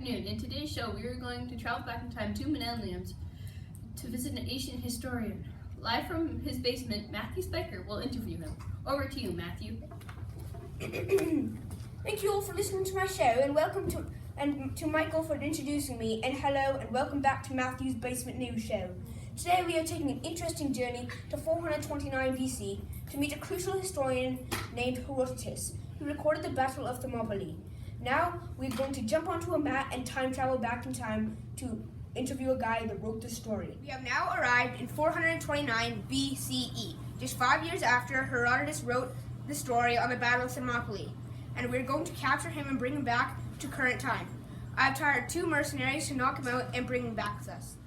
In today's show, we are going to travel back in time 2 millenniums to visit an ancient historian. Live from his basement, Matthew Spiker will interview him. Over to you, Matthew. Thank you all for listening to my show, and welcome to Michael for introducing me, and hello and welcome back to Matthew's Basement News Show. Today we are taking an interesting journey to 429 BC to meet a crucial historian named Herodotus, who recorded the Battle of Thermopylae. Now we're going to jump onto a mat and time travel back in time to interview a guy that wrote this story. We have now arrived in 429 BCE, just 5 years after Herodotus wrote the story on the Battle of Thermopylae, and we're going to capture him and bring him back to current time. I've hired 2 mercenaries to knock him out and bring him back with us.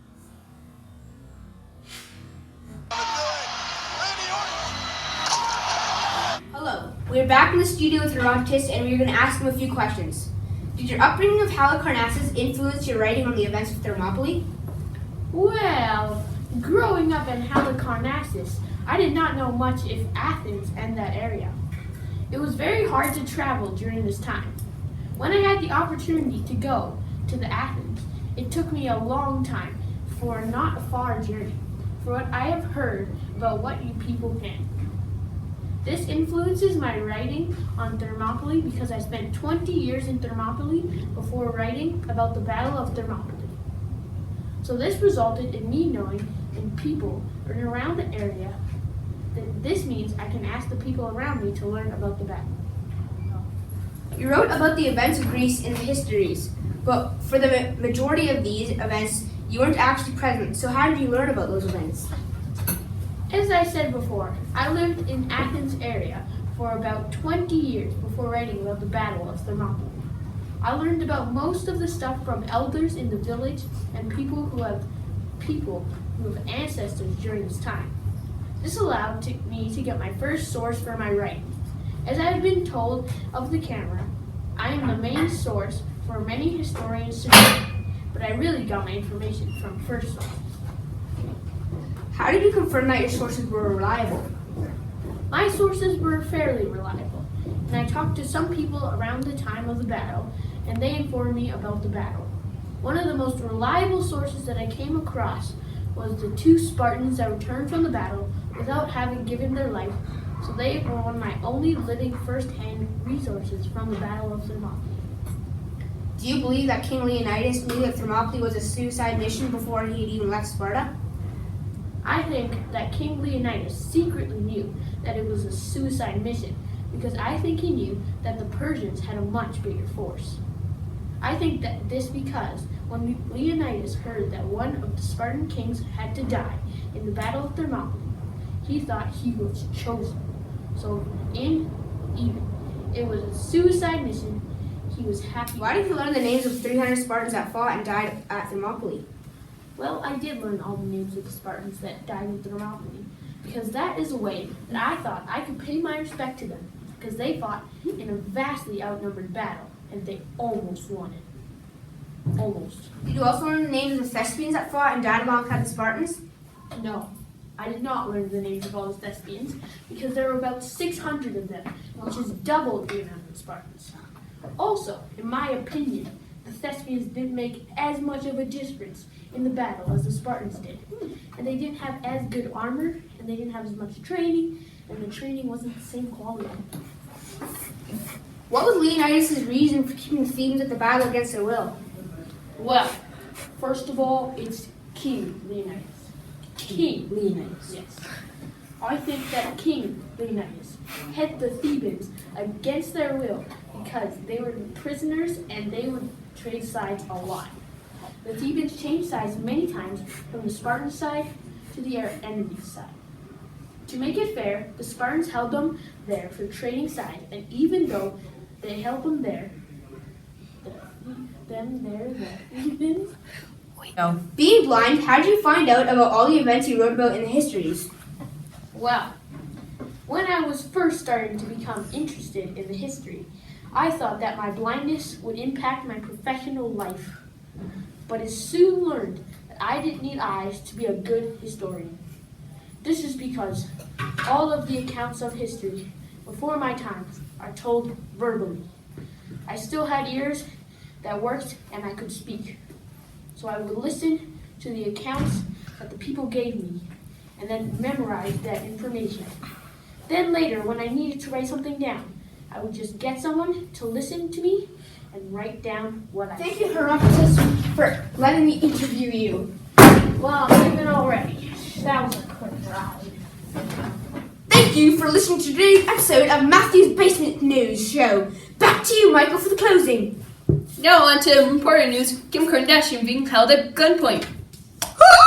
Hello, we're back in the studio with Herodotus, and we're going to ask him a few questions. Did your upbringing of Halicarnassus influence your writing on the events of Thermopylae? Well, growing up in Halicarnassus, I did not know much of Athens and that area. It was very hard to travel during this time. When I had the opportunity to go to the Athens, it took me a long time for not a far journey, for what I have heard about what you people can. This influences my writing on Thermopylae because I spent 20 years in Thermopylae before writing about the Battle of Thermopylae. So this resulted in me knowing in people around the area that this means I can ask the people around me to learn about the battle. You wrote about the events of Greece in the histories, but for the majority of these events, you weren't actually present. So how did you learn about those events? As I said before, I lived in Athens area for about 20 years before writing about the Battle of Thermopylae. I learned about most of the stuff from elders in the village and people who have ancestors during this time. This allowed me to get my first source for my writing. As I have been told of the camera, I am the main source for many historians today, but I really got my information from first sources. How did you confirm that your sources were reliable? My sources were fairly reliable, and I talked to some people around the time of the battle, and they informed me about the battle. One of the most reliable sources that I came across was the 2 Spartans that returned from the battle without having given their life, so they were one of my only living first-hand resources from the Battle of Thermopylae. Do you believe that King Leonidas knew that Thermopylae was a suicide mission before he had even left Sparta? I think that King Leonidas secretly knew that it was a suicide mission because I think he knew that the Persians had a much bigger force. I think that this because when Leonidas heard that one of the Spartan kings had to die in the Battle of Thermopylae, he thought he was chosen. So it was a suicide mission, he was happy. Why did you learn the names of 300 Spartans that fought and died at Thermopylae? Well, I did learn all the names of the Spartans that died in Thermopylae because that is a way that I thought I could pay my respect to them because they fought in a vastly outnumbered battle and they almost won it. Almost. Did you also learn the names of the Thespians that fought and died alongside the Spartans? No, I did not learn the names of all the Thespians because there were about 600 of them, which is double the amount of the Spartans. Also, in my opinion, the Thespians didn't make as much of a difference in the battle as the Spartans did. And they didn't have as good armor, and they didn't have as much training, and the training wasn't the same quality. What was Leonidas' reason for keeping the Thebans at the battle against their will? Well, first of all, it's King Leonidas. King Leonidas. Yes. I think that King Leonidas had the Thebans against their will because they were prisoners and they would trade sides a lot. The Thebans changed sides many times from the Spartan side to the enemy side. To make it fair, the Spartans held them there for trading sides, and even though they held them there, Being blind, how did you find out about all the events you wrote about in the histories? Well, when I was first starting to become interested in the history, I thought that my blindness would impact my professional life. But I soon learned that I didn't need eyes to be a good historian. This is because all of the accounts of history before my time are told verbally. I still had ears, that worked and I could speak. So I would listen to the accounts that the people gave me and then memorize that information. Then later, when I needed to write something down, I would just get someone to listen to me and write down what I Thank said. you, Herodotus, for letting me interview you. Well, even already. That was a quick ride. Thank you for listening to today's episode of Matthew's Basement News Show. Back to you, Michael, for the closing. Now on to important news. Kim Kardashian being held at gunpoint. Woo!